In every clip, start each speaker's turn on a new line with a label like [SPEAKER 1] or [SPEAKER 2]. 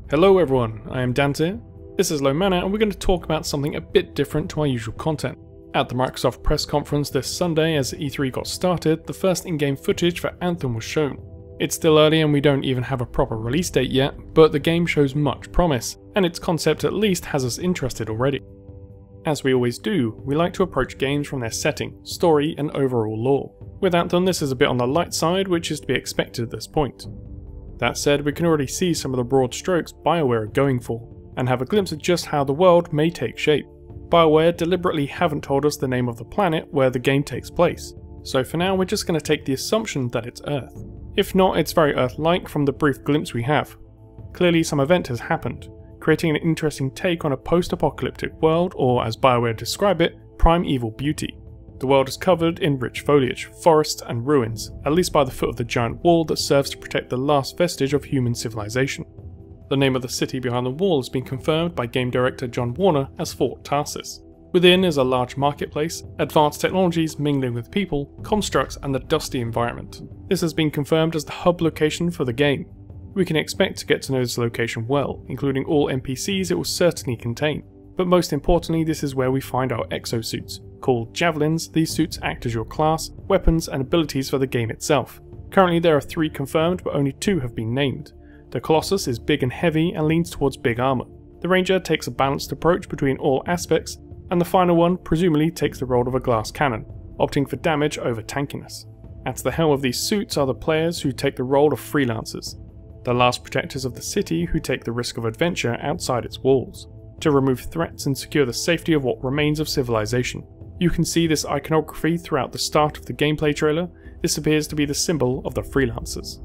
[SPEAKER 1] Hello everyone, I am Dante. This is Low Mana and we're going to talk about something a bit different to our usual content. At the Microsoft press conference this Sunday as E3 got started, the first in-game footage for Anthem was shown. It's still early and we don't even have a proper release date yet, but the game shows much promise, and its concept at least has us interested already. As we always do, we like to approach games from their setting, story and overall lore. With Anthem this is a bit on the light side, which is to be expected at this point. That said, we can already see some of the broad strokes Bioware are going for, and have a glimpse of just how the world may take shape. Bioware deliberately haven't told us the name of the planet where the game takes place, so for now we're just going to take the assumption that it's Earth. If not, it's very Earth-like from the brief glimpse we have. Clearly some event has happened, creating an interesting take on a post-apocalyptic world, or as Bioware describe it, primeval beauty. The world is covered in rich foliage, forests and ruins, at least by the foot of the giant wall that serves to protect the last vestige of human civilization. The name of the city behind the wall has been confirmed by game director John Warner as Fort Tarsis. Within is a large marketplace, advanced technologies mingling with people, constructs and the dusty environment. This has been confirmed as the hub location for the game. We can expect to get to know this location well, including all NPCs it will certainly contain. But most importantly, this is where we find our exosuits. Called Javelins, these suits act as your class, weapons and abilities for the game itself. Currently there are 3 confirmed, but only 2 have been named. The Colossus is big and heavy and leans towards big armor. The Ranger takes a balanced approach between all aspects, and the final one presumably takes the role of a glass cannon, opting for damage over tankiness. At the helm of these suits are the players who take the role of freelancers, the last protectors of the city who take the risk of adventure outside its walls, to remove threats and secure the safety of what remains of civilization. You can see this iconography throughout the start of the gameplay trailer. This appears to be the symbol of the freelancers.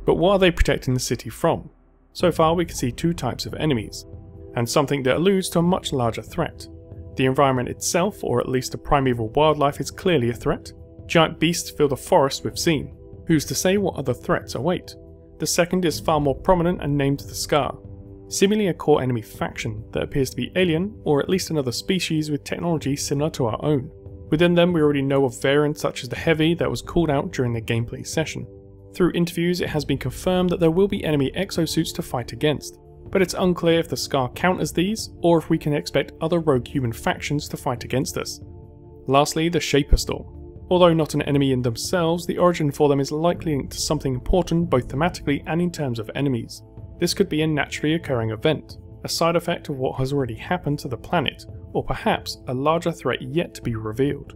[SPEAKER 1] But what are they protecting the city from? So far we can see 2 types of enemies, and something that alludes to a much larger threat. The environment itself, or at least the primeval wildlife, is clearly a threat. Giant beasts fill the forest we've seen. Who's to say what other threats await? The second is far more prominent and named the Scar, seemingly a core enemy faction that appears to be alien, or at least another species with technology similar to our own. Within them we already know of variants such as the Heavy that was called out during the gameplay session. Through interviews it has been confirmed that there will be enemy exosuits to fight against, but it's unclear if the Scar count as these, or if we can expect other rogue human factions to fight against us. Lastly, the Shaper Storm. Although not an enemy in themselves, the origin for them is likely linked to something important both thematically and in terms of enemies. This could be a naturally occurring event, a side effect of what has already happened to the planet, or perhaps a larger threat yet to be revealed.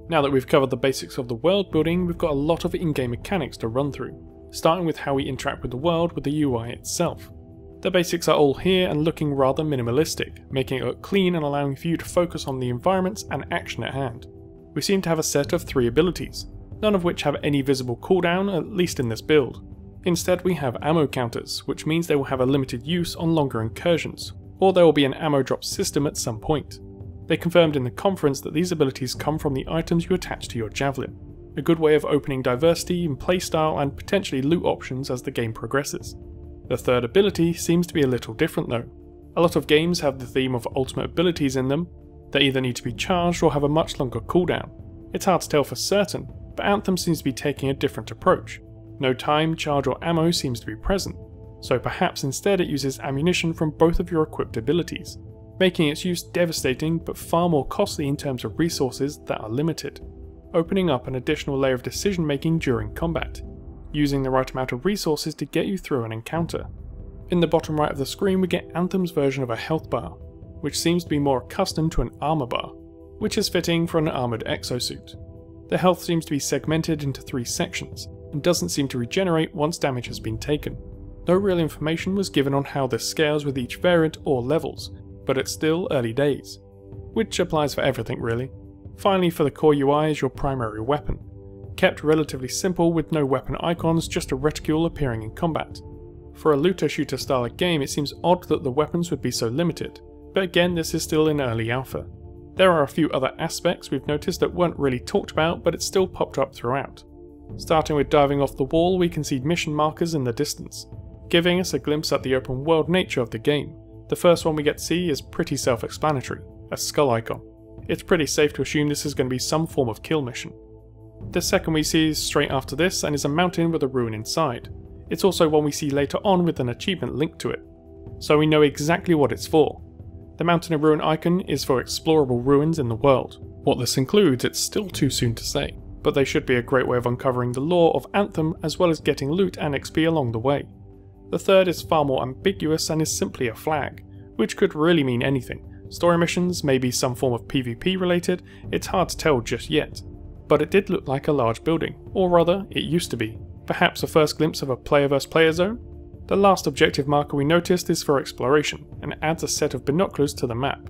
[SPEAKER 1] Now that we've covered the basics of the world building, we've got a lot of in-game mechanics to run through, starting with how we interact with the world with the UI itself. The basics are all here and looking rather minimalistic, making it look clean and allowing for you to focus on the environments and action at hand. We seem to have a set of 3 abilities, none of which have any visible cooldown, at least in this build. Instead we have ammo counters, which means they will have a limited use on longer incursions, or there will be an ammo drop system at some point. They confirmed in the conference that these abilities come from the items you attach to your Javelin, a good way of opening diversity in playstyle and potentially loot options as the game progresses. The third ability seems to be a little different though. A lot of games have the theme of ultimate abilities in them. They either need to be charged or have a much longer cooldown. It's hard to tell for certain, but Anthem seems to be taking a different approach. No time, charge or ammo seems to be present, so perhaps instead it uses ammunition from both of your equipped abilities, making its use devastating but far more costly in terms of resources that are limited, opening up an additional layer of decision making during combat, using the right amount of resources to get you through an encounter. In the bottom right of the screen we get Anthem's version of a health bar, which seems to be more accustomed to an armor bar, which is fitting for an armored exosuit. The health seems to be segmented into 3 sections, and doesn't seem to regenerate once damage has been taken. No real information was given on how this scales with each variant or levels, but it's still early days, which applies for everything really. Finally, for the core UI is your primary weapon, kept relatively simple with no weapon icons, just a reticule appearing in combat. For a looter shooter style game it seems odd that the weapons would be so limited, but again this is still in early alpha. There are a few other aspects we've noticed that weren't really talked about, but it's still popped up throughout. Starting with diving off the wall, we can see mission markers in the distance, giving us a glimpse at the open world nature of the game. The first one we get to see is pretty self-explanatory, a skull icon. It's pretty safe to assume this is going to be some form of kill mission. The second we see is straight after this and is a mountain with a ruin inside. It's also one we see later on with an achievement linked to it. so we know exactly what it's for. The Mountain of Ruin icon is for explorable ruins in the world. What this includes, it's still too soon to say, but they should be a great way of uncovering the lore of Anthem as well as getting loot and XP along the way. The third is far more ambiguous and is simply a flag, which could really mean anything. Story missions, maybe some form of PvP related, it's hard to tell just yet. But it did look like a large building, or rather, it used to be. Perhaps a first glimpse of a player vs player zone? The last objective marker we noticed is for exploration, and adds a set of binoculars to the map.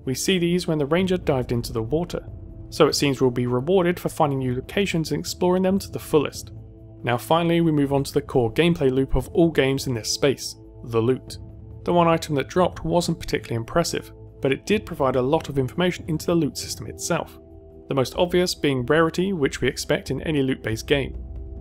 [SPEAKER 1] We see these when the ranger dived into the water, so it seems we'll be rewarded for finding new locations and exploring them to the fullest. Now finally we move on to the core gameplay loop of all games in this space, the loot. The one item that dropped wasn't particularly impressive, but it did provide a lot of information into the loot system itself. The most obvious being rarity, which we expect in any loot-based game.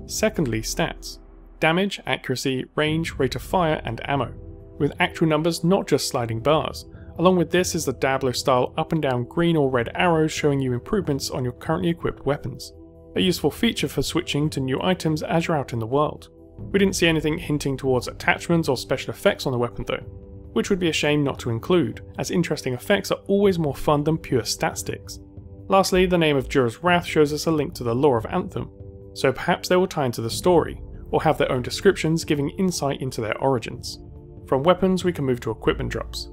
[SPEAKER 1] Secondly, stats. Damage, accuracy, range, rate of fire, and ammo, with actual numbers not just sliding bars. Along with this is the Diablo style up and down green or red arrows showing you improvements on your currently equipped weapons. A useful feature for switching to new items as you're out in the world. We didn't see anything hinting towards attachments or special effects on the weapon though, which would be a shame not to include, as interesting effects are always more fun than pure stat sticks. Lastly, the name of Jura's Wrath shows us a link to the lore of Anthem, so perhaps they will tie into the story, or have their own descriptions giving insight into their origins. From weapons we can move to equipment drops.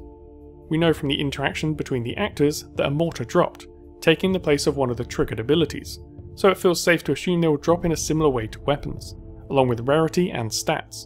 [SPEAKER 1] We know from the interaction between the actors that a mortar dropped, taking the place of one of the triggered abilities, so it feels safe to assume they will drop in a similar way to weapons, along with rarity and stats,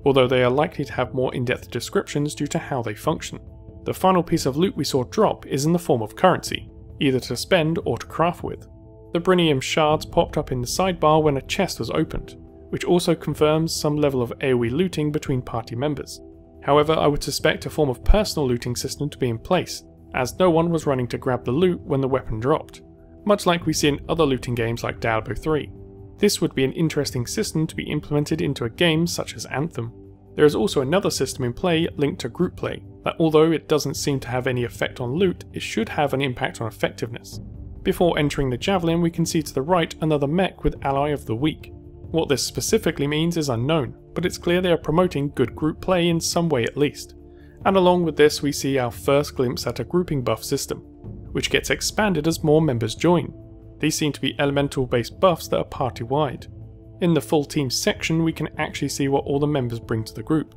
[SPEAKER 1] although they are likely to have more in-depth descriptions due to how they function. The final piece of loot we saw drop is in the form of currency, either to spend or to craft with. The Brinium shards popped up in the sidebar when a chest was opened, which also confirms some level of AoE looting between party members. However, I would suspect a form of personal looting system to be in place, as no one was running to grab the loot when the weapon dropped, much like we see in other looting games like Diablo 3. This would be an interesting system to be implemented into a game such as Anthem. There is also another system in play linked to group play, that although it doesn't seem to have any effect on loot, it should have an impact on effectiveness. Before entering the Javelin, we can see to the right another mech with Ally of the Week. What this specifically means is unknown, but it's clear they are promoting good group play in some way at least. And along with this we see our first glimpse at a grouping buff system, which gets expanded as more members join. These seem to be elemental based buffs that are party wide. In the full team section we can actually see what all the members bring to the group.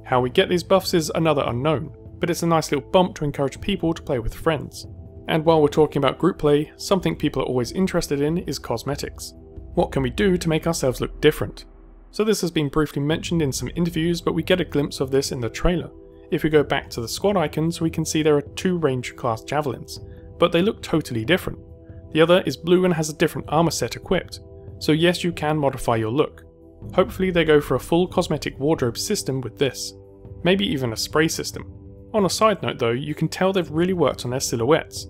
[SPEAKER 1] How we get these buffs is another unknown, but it's a nice little bump to encourage people to play with friends. And while we're talking about group play, something people are always interested in is cosmetics. What can we do to make ourselves look different? So this has been briefly mentioned in some interviews, but we get a glimpse of this in the trailer. If we go back to the squad icons, we can see there are two range class javelins, but they look totally different. The other is blue and has a different armor set equipped, so yes, you can modify your look. Hopefully they go for a full cosmetic wardrobe system with this, maybe even a spray system. On a side note though, you can tell they've really worked on their silhouettes.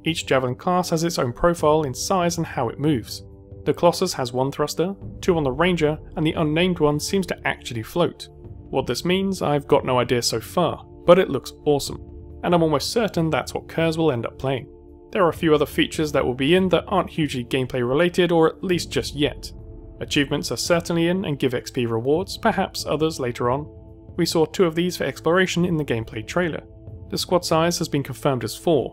[SPEAKER 1] Each javelin class has its own profile in size and how it moves. The Colossus has one thruster, two on the Ranger, and the unnamed one seems to actually float. What this means, I've got no idea so far, but it looks awesome, and I'm almost certain that's what Kurz will end up playing. There are a few other features that will be in that aren't hugely gameplay related, or at least just yet. Achievements are certainly in and give XP rewards, perhaps others later on. We saw 2 of these for exploration in the gameplay trailer. The squad size has been confirmed as 4,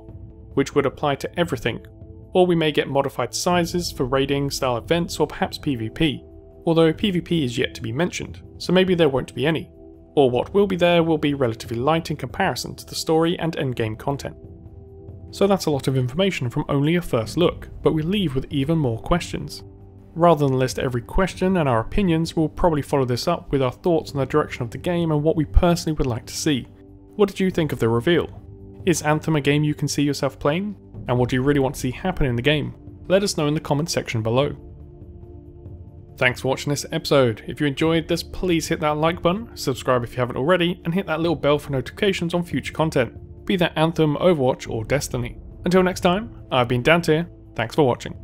[SPEAKER 1] which would apply to everything, or we may get modified sizes for raiding style events or perhaps PvP, although PvP is yet to be mentioned, so maybe there won't be any, or what will be there will be relatively light in comparison to the story and endgame content. So that's a lot of information from only a first look, but we leave with even more questions. Rather than list every question and our opinions, we'll probably follow this up with our thoughts on the direction of the game and what we personally would like to see. What did you think of the reveal? Is Anthem a game you can see yourself playing? And what do you really want to see happen in the game? Let us know in the comment section below. Thanks for watching this episode. If you enjoyed this, please hit that like button, subscribe if you haven't already, and hit that little bell for notifications on future content, be that Anthem, Overwatch, or Destiny. Until next time, I've been Dante, thanks for watching.